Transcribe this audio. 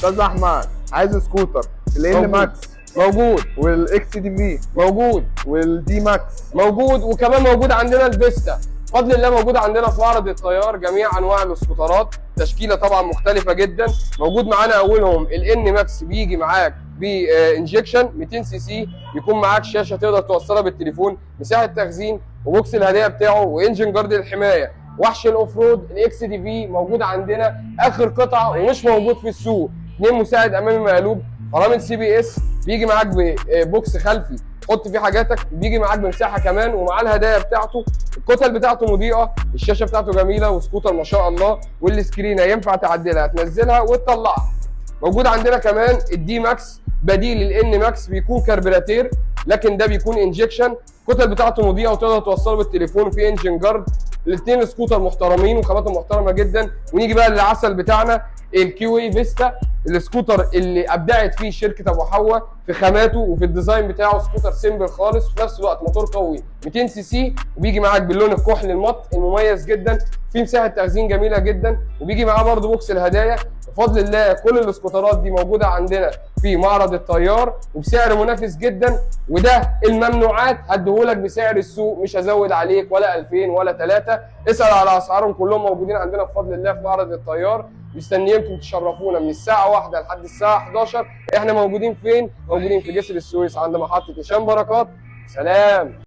استاذ احمد عايز سكوتر الان موجود. ماكس موجود. والاكس دي في موجود. والدي ماكس موجود. وكمان موجود عندنا الفيستا بفضل الله. موجود عندنا في معرض التيار جميع انواع الاسكوترات، تشكيله طبعا مختلفه جدا. موجود معانا اولهم الان ماكس، بيجي معاك بانجكشن 200 سي سي، بيكون معاك شاشه تقدر توصلها بالتليفون، مساحه تخزين، وبوكس الهدايا بتاعه، وانجن جارد للحمايه. وحش الاوف رود الاكس دي في موجود عندنا اخر قطعه ومش موجود في السوق. 2 مساعد امامي مقلوب، فرامل سي بي اس، بيجي معاك ببوكس خلفي حط فيه حاجاتك، بيجي معاك بمساحه كمان، ومعاه الهدايا بتاعته. الكتل بتاعته مضيئه، الشاشه بتاعته جميله، وسكوتر ما شاء الله، والسكرينه ينفع تعدلها تنزلها وتطلعها. موجود عندنا كمان الدي ماكس بديل للان ماكس، بيكون كربراتير لكن ده بيكون انجكشن. الكتل بتاعته مضيئه وتقدر توصله بالتليفون، وفي انجن جارد. الاثنين سكوتر محترمين وخاماتهم محترمه جدا. ونيجي بقى للعسل بتاعنا الكيو اي فيستا، السكوتر اللي ابدعت فيه شركه ابو حواء في خاماته وفي الديزاين بتاعه. سكوتر سيمبل خالص، وفي نفس الوقت موتور قوي 200 سي سي، وبيجي معاك باللون الكحل المط المميز جدا، في مساحه تخزين جميله جدا، وبيجي معاه برده بوكس الهدايا. بفضل الله كل الاسكوترات دي موجوده عندنا في معرض التيار وبسعر منافس جدا. وده الممنوعات هديهولك بسعر السوق، مش هزود عليك ولا 2000 ولا 3. اسال على اسعارهم، كلهم موجودين عندنا بفضل الله في معرض التيار. مستنيينكم تشرفونا من الساعه 1 لحد الساعه 11. احنا موجودين فين؟ موجودين في جسر السويس عند محطه هشام بركات. سلام.